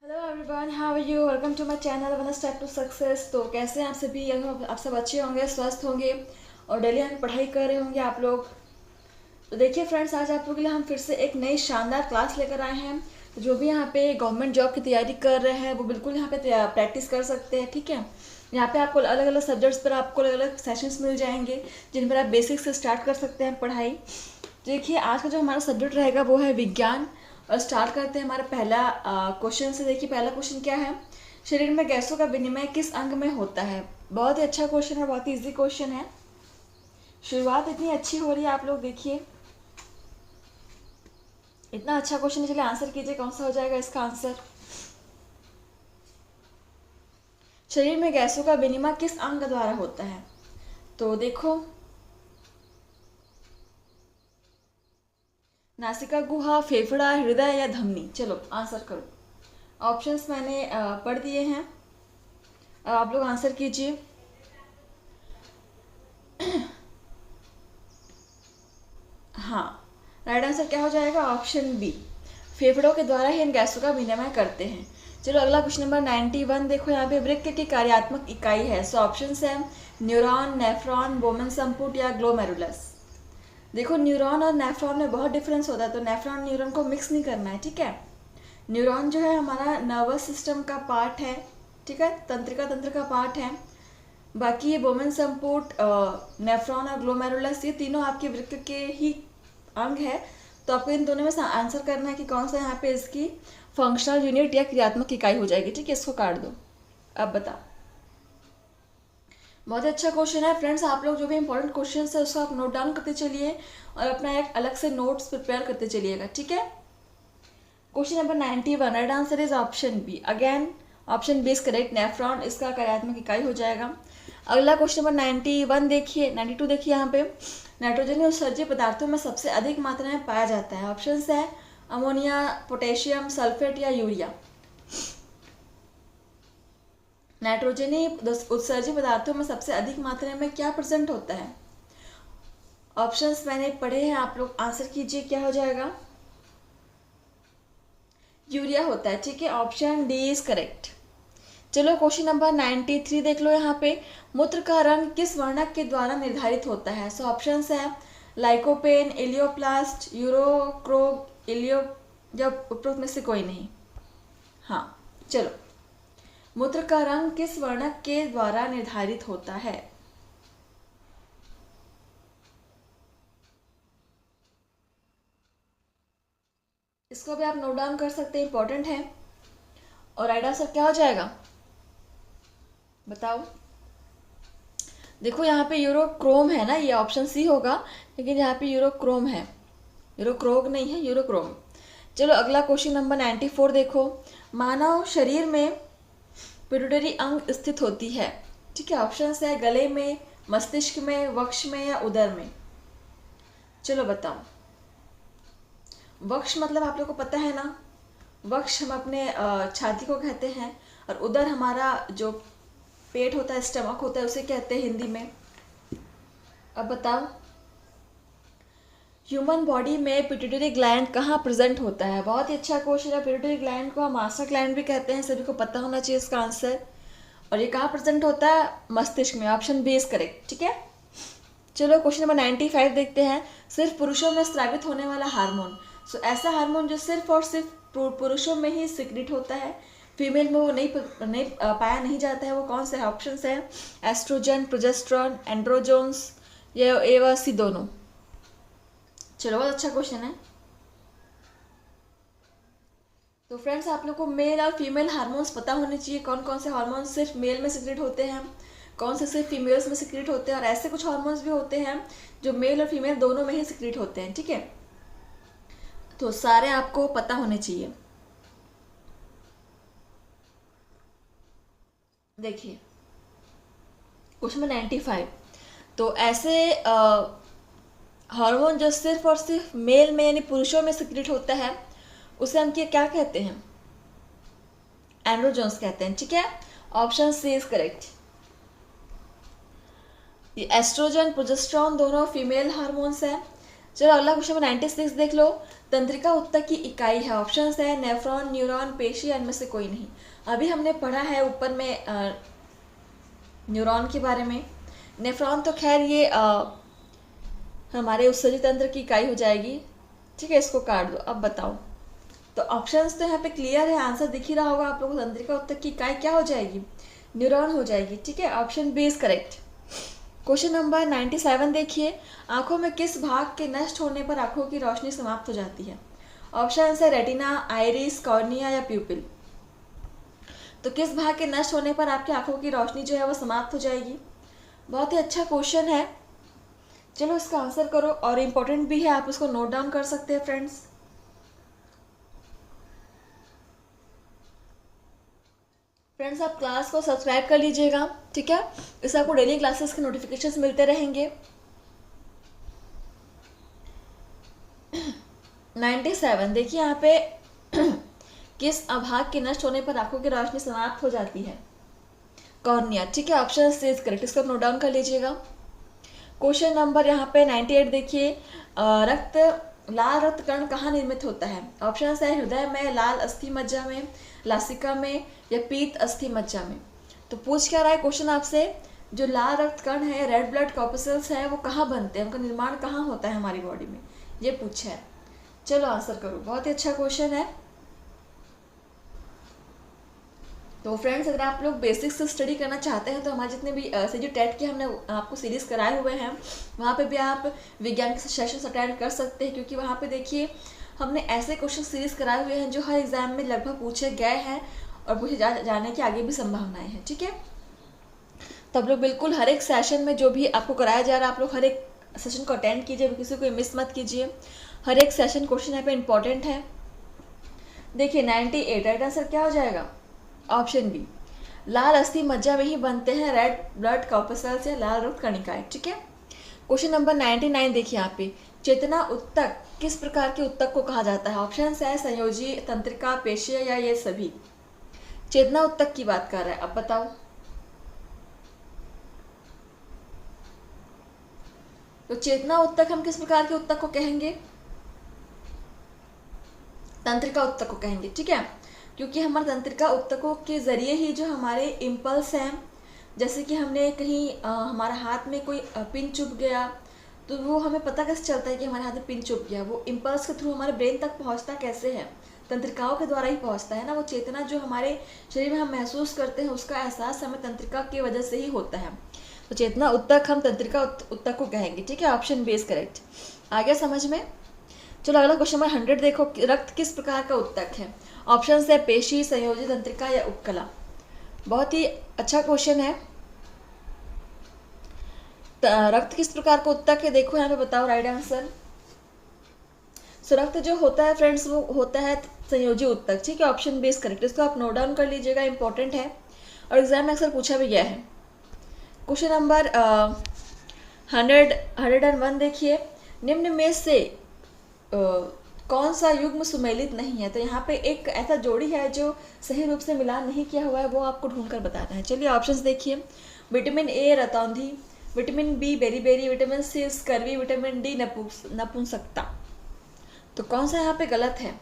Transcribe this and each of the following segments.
Hello everyone, how are you? Welcome to my channel one step to success. तो कैसे हैं आप सभी? आप सब अच्छे होंगे, स्वस्थ होंगे और डेली हम पढ़ाई कर रहे होंगे आप लोग। तो देखिए फ्रेंड्स, आज आप लोगों के लिए हम फिर से एक नई शानदार क्लास लेकर आए हैं। तो जो भी यहाँ पे गवर्नमेंट जॉब की तैयारी कर रहे हैं वो बिल्कुल यहाँ पे प्रैक्टिस कर सकते हैं, ठीक है। यहाँ पे आपको अलग अलग सब्जेक्ट्स पर आपको अलग अलग सेशंस मिल जाएंगे जिन पर आप बेसिक से स्टार्ट कर सकते हैं पढ़ाई। देखिए आज का जो हमारा सब्जेक्ट रहेगा वो है विज्ञान। और स्टार्ट करते हैं हमारा पहला क्वेश्चन से। देखिए पहला क्वेश्चन क्या है, शरीर में गैसों का विनिमय किस अंग में होता है। बहुत ही अच्छा क्वेश्चन है, बहुत ही इजी क्वेश्चन है। शुरुआत इतनी अच्छी हो रही है, आप लोग देखिए इतना अच्छा क्वेश्चन है। चलिए आंसर कीजिए, कौन सा हो जाएगा इसका आंसर। शरीर में गैसों का विनिमय किस अंग द्वारा होता है। तो देखो, नासिका गुहा, फेफड़ा, हृदय या धमनी। चलो आंसर करो। ऑप्शंस मैंने पढ़ दिए हैं, अब आप लोग आंसर कीजिए। हाँ, राइट आंसर क्या हो जाएगा? ऑप्शन बी, फेफड़ों के द्वारा ही इन गैसों का विनिमय करते हैं। चलो अगला क्वेश्चन नंबर 91 देखो। यहाँ पे वृक्क की कार्यात्मक इकाई है। सो ऑप्शन है न्यूरॉन, नेफ्रॉन, बोमन संपुट या ग्लोमेरुलस। देखो न्यूरॉन और नेफ्रॉन में बहुत डिफरेंस होता है, तो नेफ्रॉन न्यूरॉन को मिक्स नहीं करना है, ठीक है। न्यूरॉन जो है हमारा नर्वस सिस्टम का पार्ट है, ठीक है, तंत्रिका तंत्र का पार्ट है। बाकी ये बोमन संपुट, नेफ्रॉन और ग्लोमेरुलस ये तीनों आपके वृक्क के ही अंग है। तो आपको इन दोनों में से आंसर करना है कि कौन सा यहाँ पे इसकी फंक्शनल यूनिट या क्रियात्मक इकाई हो जाएगी, ठीक है। इसको काट दो। अब बताओ। बहुत अच्छा क्वेश्चन है फ्रेंड्स। आप लोग जो भी इंपॉर्टेंट क्वेश्चन है उसको आप नोट डाउन करते चलिए और अपना एक अलग से नोट्स प्रिपेयर करते चलिएगा, ठीक है। Question number 91, right answer is option B. Again option B is correct, nephron इसका कार्यात्मक इकाई हो जाएगा। अगला क्वेश्चन नंबर 91 देखिए, 92 देखिए। यहाँ पे नाइट्रोजन उत्सर्ज्य पदार्थों में सबसे अधिक मात्रा में पाया जाता है। ऑप्शन है अमोनिया, पोटेशियम, सल्फेट या यूरिया। नाइट्रोजनी उत्सर्जित पदार्थों में सबसे अधिक मात्रा में क्या प्रेजेंट होता है। ऑप्शंस मैंने पढ़े हैं, आप लोग आंसर कीजिए क्या हो जाएगा। यूरिया होता है, ठीक है। Option D is correct. चलो क्वेश्चन नंबर 93 देख लो। यहाँ पे मूत्र का रंग किस वर्णक के द्वारा निर्धारित होता है। सो ऑप्शंस है लाइकोपेन, इलियोप्लास्ट, यूरोक्रोग, इलियो या उपरोक्त में से कोई नहीं। हाँ चलो, मूत्र का रंग किस वर्णक के द्वारा निर्धारित होता है। इसको भी आप नोट डाउन कर सकते हैं, इंपॉर्टेंट है। और राइट आंसर क्या हो जाएगा बताओ। देखो यहाँ पे यूरोक्रोम है ना, ये ऑप्शन सी होगा, लेकिन यहाँ पे यूरोक्रोम है, यूरोक्रोग नहीं है, यूरोक्रोम। चलो अगला क्वेश्चन नंबर 94 देखो। मानव शरीर में पिट्यूटरी अंग स्थित होती है, ठीक है। ऑप्शन है गले में, मस्तिष्क में, वक्ष में या उदर में। चलो बताओ। वक्ष मतलब आप लोग को पता है ना, वक्ष हम अपने छाती को कहते हैं, और उदर हमारा जो पेट होता है, स्टमक होता है, उसे कहते हैं हिंदी में। अब बताओ, ह्यूमन बॉडी में पिट्यूटरी ग्लैंड कहाँ प्रेजेंट होता है। बहुत ही अच्छा क्वेश्चन है। पिट्यूटरी ग्लैंड को हम मास्टर ग्लैंड भी कहते हैं, सभी को पता होना चाहिए इसका आंसर। और ये कहाँ प्रेजेंट होता है? मस्तिष्क में। ऑप्शन बी इज करेक्ट, ठीक है। चलो क्वेश्चन नंबर 95 देखते हैं। सिर्फ पुरुषों में स्रावित होने वाला हार्मोन। सो ऐसा हार्मोन जो सिर्फ और सिर्फ पुरुषों में ही सिक्रिट होता है, फीमेल में वो नहीं पाया नहीं जाता है, वो कौन सा है? ऑप्शन है एस्ट्रोजन, प्रोजेस्ट्रॉन, एंड्रोजोन्स या ए व सी दोनों। चलो बहुत अच्छा क्वेश्चन है। तो फ्रेंड्स आप लोग को मेल और फीमेल हार्मोन्स पता होने चाहिए, कौन कौन से हार्मोन्स सिर्फ मेल में सिक्रेट होते हैं, कौन से सिर्फ फीमेल्स में सिक्रेट होते हैं, और ऐसे कुछ हार्मोन्स भी होते हैं जो मेल और फीमेल दोनों में ही सिक्रेट होते हैं, ठीक है। तो सारे आपको पता होने चाहिए। देखिए क्वेश्चन नंबर 95। तो ऐसे हार्मोन जो सिर्फ और सिर्फ मेल में यानी पुरुषों में सिक्रेट होता है उसे हम क्या कहते हैं? एंड्रोजोन्स कहते हैं, ठीक है। Option C is correct. ये एस्ट्रोजन, प्रोजेस्ट्रॉन दोनों फीमेल हार्मोन्स हैं, चलो अगला क्वेश्चन नंबर 96 देख लो। तंत्रिका ऊतक की इकाई है, ऑप्शन है नेफ्रॉन, न्यूरॉन, पेशी, इनमें से कोई नहीं। अभी हमने पढ़ा है ऊपर में न्यूरॉन के बारे में। नेफ्रॉन तो खैर ये हमारे उत्सर्जित तंत्र की इकाई हो जाएगी। ठीक है, इसको काट दो। अब बताओ, तो ऑप्शंस तो यहाँ पे क्लियर है, आंसर दिख ही रहा होगा आप लोगों को। तंत्रिका ऊतक की इकाई क्या हो जाएगी? न्यूरॉन हो जाएगी। ठीक है, option B is correct. Question number 97 देखिए। आंखों में किस भाग के नष्ट होने पर आंखों की रोशनी समाप्त हो जाती है? ऑप्शन है रेटिना, आइरिस, कॉर्निया या प्यूपिल। तो किस भाग के नष्ट होने पर आपकी आंखों की रोशनी जो है वो समाप्त हो जाएगी? बहुत ही अच्छा क्वेश्चन है। चलो इसका आंसर करो, और इम्पोर्टेंट भी है, आप उसको नोट डाउन कर सकते हैं फ्रेंड्स। फ्रेंड्स आप क्लास को सब्सक्राइब कर लीजिएगा, ठीक है, इससे आपको डेली क्लासेस के नोटिफिकेशंस मिलते रहेंगे। 97 देखिए यहाँ पे किस अभाग के नष्ट होने पर आंखों की रोशनी समाप्त हो जाती है? कॉर्निया। ठीक है, ऑप्शन सी इज करेक्ट, इसको नोट डाउन कर लीजिएगा। क्वेश्चन नंबर यहाँ पे 98 देखिए। लाल रक्त कण कहाँ निर्मित होता है? ऑप्शन है हृदय में, लाल अस्थि मज्जा में, लासिका में या पीत अस्थि मज्जा में। तो पूछ क्या रहा है क्वेश्चन आपसे, जो लाल रक्त कण है, रेड ब्लड कॉर्पसेल्स है, वो कहाँ बनते हैं, उनका निर्माण कहाँ होता है हमारी बॉडी में, ये पूछा है। चलो आंसर करो, बहुत ही अच्छा क्वेश्चन है। तो फ्रेंड्स अगर आप लोग बेसिक्स से स्टडी करना चाहते हैं तो हमारे जितने भी जो टेट के हमने आपको सीरीज कराए हुए हैं वहाँ पे भी आप विज्ञान के सेशंस अटेंड कर सकते हैं, क्योंकि वहाँ पे देखिए हमने ऐसे क्वेश्चन सीरीज कराए हुए हैं जो हर एग्जाम में लगभग पूछे गए हैं और पूछे जाने की आगे भी संभावनाएं हैं। ठीक है, तो आप लोग बिल्कुल हर एक सेशन में जो भी आपको कराया जा रहा है आप लोग हर एक सेशन को अटेंड कीजिए, किसी को मिस मत कीजिए। हर एक सेशन क्वेश्चन यहाँ पे इंपॉर्टेंट है। देखिए 98 राइट आंसर क्या हो जाएगा? ऑप्शन बी, लाल अस्थि मज्जा में ही बनते हैं रेड ब्लड कॉर्पसेल्स या लाल रक्त कणिकाएं। ठीक है, क्वेश्चन नंबर 99 देखिए यहाँ पे। चेतना उत्तक किस प्रकार के उत्तक को कहा जाता है? ऑप्शन है संयोजी, तंत्रिका, पेशीय या ये सभी। चेतना उत्तक की बात कर रहा है, अब बताओ। तो चेतना उत्तक हम किस प्रकार के उत्तक को कहेंगे? तंत्रिका उत्तक को कहेंगे। ठीक है, क्योंकि हमारे तंत्रिका उत्तकों के जरिए ही जो हमारे इम्पल्स हैं, जैसे कि हमने कहीं हमारा हाथ में कोई पिन चुभ गया तो वो हमें पता कैसे चलता है कि हमारे हाथ में पिन चुभ गया? वो इम्पल्स के थ्रू हमारे ब्रेन तक पहुंचता कैसे है? तंत्रिकाओं के द्वारा ही पहुंचता है ना। वो चेतना जो हमारे शरीर में हम महसूस करते हैं उसका एहसास हमें तंत्रिका की वजह से ही होता है। तो चेतना उत्तक हम तंत्रिका उत्तक को कहेंगे। ठीक है, ऑप्शन बी इज करेक्ट। आ गया समझ में? चलो अगला क्वेश्चन नंबर 100 देखो। रक्त किस प्रकार का उत्तक है? ऑप्शन है पेशी, संयोजी तंत्रिका या उपकला। बहुत ही अच्छा क्वेश्चन है। रक्त किस प्रकार का उत्तक है? देखो यहाँ पे बताओ राइट आंसर। सो रक्त जो होता है फ्रेंड्स वो होता है संयोजी उत्तक। ठीक है, ऑप्शन बी इज करेक्ट, इसको आप नोट डाउन कर लीजिएगा, इंपॉर्टेंट है और एग्जाम में अक्सर पूछा भी गया है। क्वेश्चन नंबर 101 देखिए। निम्न में से कौन सा युग्म सुमेलित नहीं है? तो यहाँ पे एक ऐसा जोड़ी है जो सही रूप से मिलान नहीं किया हुआ है, वो आपको ढूंढकर बताना है। चलिए ऑप्शंस देखिए। विटामिन ए रतौंधी, विटामिन बी बेरी, vitamin C scurvy, vitamin D नपुंसकता। तो कौन सा यहाँ पे गलत है?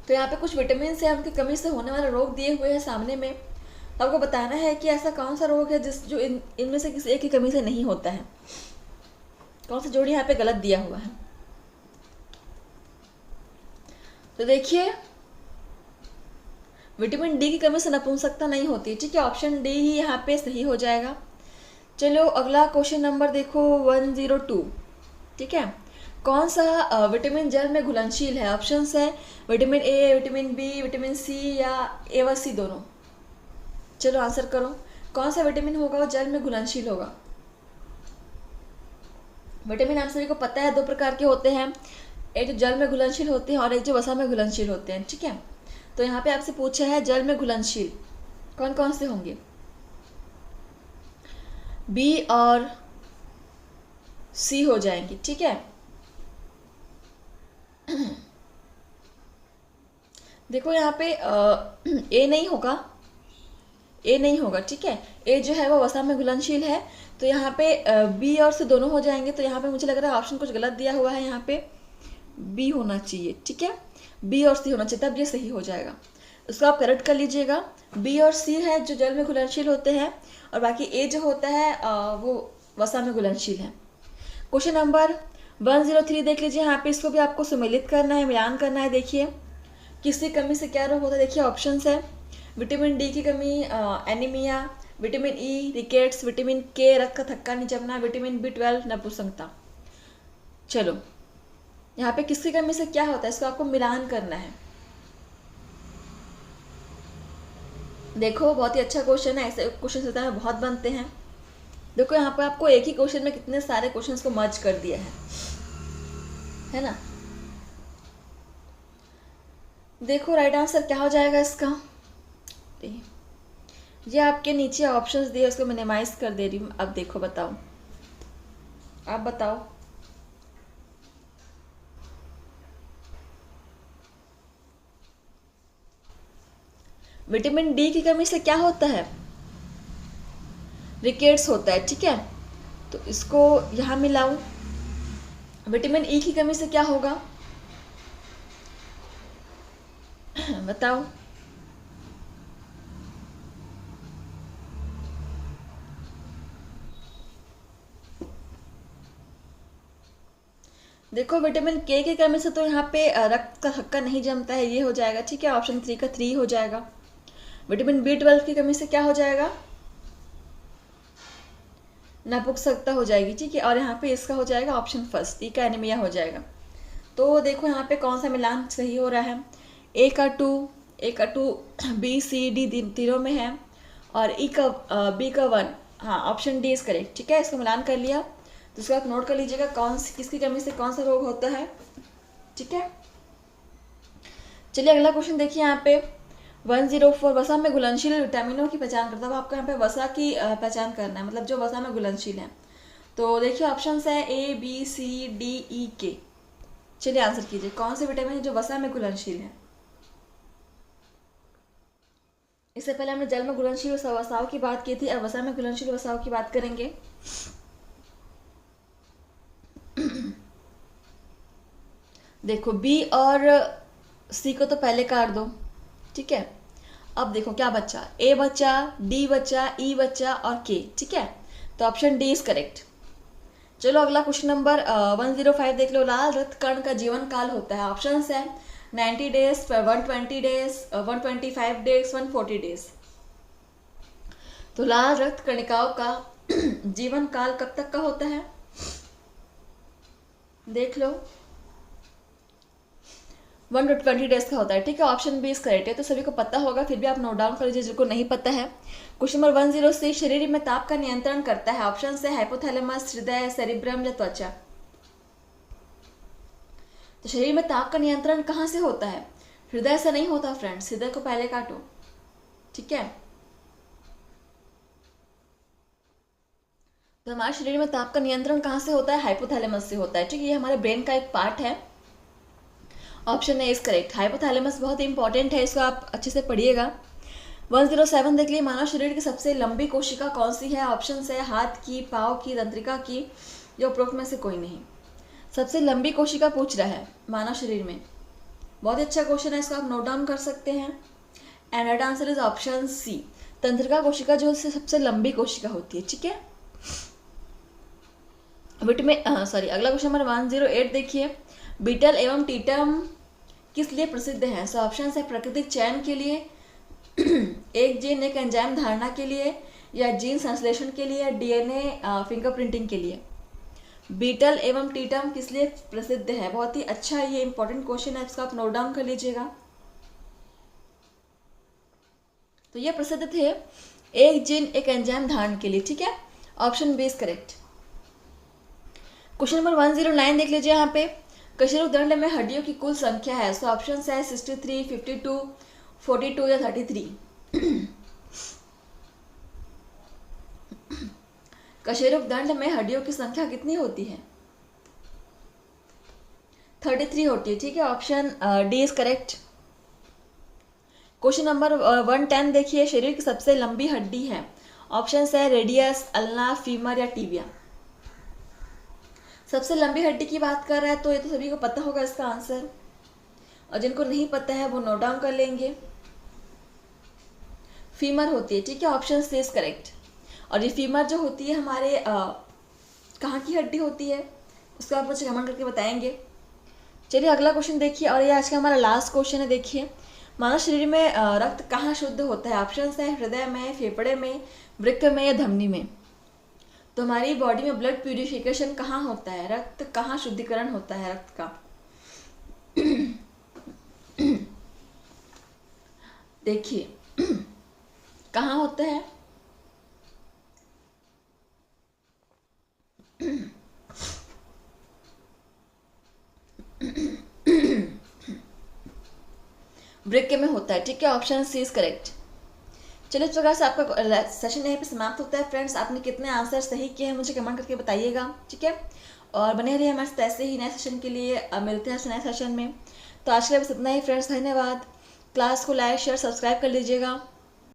तो यहाँ पे कुछ विटामिन से उनकी कमी से होने वाले रोग दिए हुए हैं सामने में, तो आपको बताना है कि ऐसा कौन सा रोग है जो इनमें से किसी एक की कमी से नहीं होता है। कौन सा जोड़ी यहाँ पे गलत दिया हुआ है? तो देखिए विटामिन डी की कमी से नपुंसकता नहीं होती। ठीक है, ऑप्शन डी ही यहाँ पे सही हो जाएगा। चलो अगला क्वेश्चन नंबर देखो 102। ठीक है, कौन सा विटामिन जल में घुलनशील है? ऑप्शन है vitamin A, vitamin B, vitamin C या ए व सी दोनों। चलो आंसर करो, कौन सा विटामिन होगा वो जल में घुलनशील होगा? विटामिन आप सभी को पता है दो प्रकार के होते हैं, एक जो जल में घुलनशील होते हैं और एक जो वसा में घुलनशील होते हैं। ठीक है, तो यहाँ पे आपसे पूछा है जल में घुलनशील कौन कौन से होंगे? बी और सी हो जाएंगी। ठीक है, देखो यहाँ पे ए नहीं होगा, ए नहीं होगा, ठीक है। ए जो है वो वसा में घुलनशील है, तो यहाँ पे बी और सी दोनों हो जाएंगे। तो यहाँ पे मुझे लग रहा है ऑप्शन कुछ गलत दिया हुआ है, यहाँ पे बी होना चाहिए, ठीक है। बी और सी होना चाहिए, तब ये सही हो जाएगा। उसको आप करेक्ट कर लीजिएगा। बी और सी है जो जल में घुलनशील होते हैं, और बाकी ए जो होता है वो वसा में घुलनशील है। क्वेश्चन नंबर 103 देख लीजिए। यहाँ पे इसको भी आपको सम्मिलित करना है, मिलान करना है। देखिए किसकी कमी से क्या रोग होता है। देखिए ऑप्शंस है, विटामिन डी की कमी anaemia, vitamin E rickets, vitamin के रक्त का थक्का नहीं जमना, विटामिन B12 नपुंसकता। चलो यहाँ पे किसकी कमी से क्या होता है, इसको आपको मिलान करना है। देखो बहुत ही अच्छा क्वेश्चन है, ऐसे क्वेश्चन सतह में बहुत बनते हैं। देखो यहाँ पे आपको एक ही क्वेश्चन में कितने सारे क्वेश्चंस को मर्ज कर दिया है ना। देखो राइट आंसर क्या हो जाएगा इसका। ये आपके नीचे ऑप्शंस दिए, उसको मिनिमाइज कर दे रही हूँ। अब देखो बताओ, आप बताओ। विटामिन डी की कमी से क्या होता है, रिकेट्स होता है, ठीक है। तो इसको यहाँ मिलाऊं। विटामिन ई की कमी से क्या होगा बताओ। देखो विटामिन के की कमी से तो यहाँ पे रक्त का थक्का नहीं जमता है, ये हो जाएगा, ठीक है। ऑप्शन 3 का 3 हो जाएगा। विटामिन B12 की कमी से क्या हो जाएगा, नपुंसकता हो जाएगी, ठीक है। और यहाँ पे इसका हो जाएगा ऑप्शन फर्स्ट, ई का एनीमिया हो जाएगा। तो देखो यहाँ पे कौन सा मिलान सही हो रहा है। ए का 2 बी सी डी तीनों में है, और ई का बी का 1। हाँ ऑप्शन डी इज करेक्ट, ठीक है। इसको मिलान कर लिया, तो इसको आप नोट कर लीजिएगा कौन सी किसकी कमी से कौन सा रोग होता है, ठीक है। चलिए अगला क्वेश्चन देखिए यहाँ पे 104 वसा में घुलनशील विटामिनों की पहचान करता है। आपको यहाँ पे वसा की पहचान करना है, मतलब जो वसा में घुलनशील है। तो देखिए ऑप्शंस है A B C D E K। चलिए आंसर कीजिए, कौन से विटामिन है जो वसा में घुलनशील है। इससे पहले हमने जल में घुलनशील वसाओं की बात की थी, अब वसा में घुलनशील वसाओं की बात करेंगे। देखो बी और सी को तो पहले काट दो, ठीक है। अब देखो क्या बचा, ए बचा, डी बचा, ई बचा और के, ठीक है। तो ऑप्शन डी इज करेक्ट। चलो अगला क्वेश्चन नंबर 105 देख लो। लाल रक्त कण का जीवन काल होता है। ऑप्शन है 90 डेज, 120 डेज, 125 डेज, 140 डेज। तो लाल रक्त कणिकाओं का जीवन काल कब तक का होता है, देख लो। 120 डेज का होता है, ठीक है। ऑप्शन बी इज करेक्ट है। तो सभी को पता होगा, फिर भी आप नोट डाउन कर लीजिए जिनको नहीं पता है। क्वेश्चन नंबर 106 शरीर में ताप का नियंत्रण करता है। ऑप्शन है हाइपोथैलेमस, हृदय, सेरिब्रम या त्वचा। तो शरीर में ताप का नियंत्रण कहाँ से होता है, हृदय से नहीं होता फ्रेंड्स, हृदय को पहले काटो, ठीक है। तो हमारे शरीर में ताप का नियंत्रण कहाँ से होता है, हाइपोथैलेमस से होता है, ठीक है। ये हमारे ब्रेन का एक पार्ट है। Option A is correct. Hypothalamus बहुत इंपॉर्टेंट है, इसको आप अच्छे से पढ़िएगा। 107 देख लिए। मानव शरीर की सबसे लंबी कोशिका कौन सी है। ऑप्शन है हाथ की, पाँव की, तंत्रिका की, जो उपरोक्त में से कोई नहीं। सबसे लंबी कोशिका पूछ रहा है मानव शरीर में, बहुत अच्छा क्वेश्चन है, इसको आप नोट डाउन कर सकते हैं। And right answer is option C, तंत्रिका कोशिका जो सबसे लंबी कोशिका होती है, ठीक है। अगला क्वेश्चन नंबर 108 देखिए। बीटल एवं टीटम किस लिए प्रसिद्ध है। सो ऑप्शन है प्राकृतिक चयन के लिए, एक जीन एक एंजाइम धारणा के लिए, या जीन संश्लेषण के लिए, डीएनए फिंगरप्रिंटिंग के लिए। बीटल एवं टीटम किस लिए प्रसिद्ध है। बहुत ही अच्छा ये इंपॉर्टेंट क्वेश्चन है, इसको आप नोट डाउन कर लीजिएगा। तो ये प्रसिद्ध थे एक जीन एक एंजाइम धारण के लिए, ठीक है। Option B is correct. Question number 109 देख लीजिए। यहाँ पे कशेरुक दंड में हड्डियों की कुल संख्या है। सो ऑप्शन है 63, 52, 42 या 33। कशेरुक दंड में हड्डियों की संख्या कितनी होती है, 33 होती है, ठीक है। Option D is correct. Question number 110 देखिए, शरीर की सबसे लंबी हड्डी है। ऑप्शन है रेडियस, अल्ना, फीमर या टीबिया। सबसे लंबी हड्डी की बात कर रहा है तो ये तो सभी को पता होगा इसका आंसर, और जिनको नहीं पता है वो नोट डाउन कर लेंगे। फीमर होती है, ठीक है, ऑप्शन सी इज करेक्ट। और ये फीमर जो होती है हमारे कहाँ की हड्डी होती है उसको आप मुझे कमेंट करके बताएंगे। चलिए अगला क्वेश्चन देखिए, और ये आज का हमारा लास्ट क्वेश्चन है। देखिए, मानव शरीर में रक्त कहाँ शुद्ध होता है? ऑप्शन है हृदय में, फेफड़े में, वृक्क में या धमनी में। तो हमारी बॉडी में ब्लड प्यूरिफिकेशन कहाँ होता है, रक्त कहाँ शुद्धिकरण होता है रक्त का? देखिए कहाँ होता है? वृक्क में होता है, ठीक है, ऑप्शन सी इज करेक्ट। चलिए इस प्रकार से आपका सेशन यहीं पे समाप्त होता है। फ्रेंड्स, आपने कितने आंसर सही किए हैं मुझे कमेंट करके बताइएगा, ठीक है, और बने रहिए हमारे साथ ऐसे ही नए सेशन के लिए। मिलते हैं नए सेशन में। तो आज के लिए बस इतना ही फ्रेंड्स, धन्यवाद। क्लास को लाइक शेयर सब्सक्राइब कर लीजिएगा।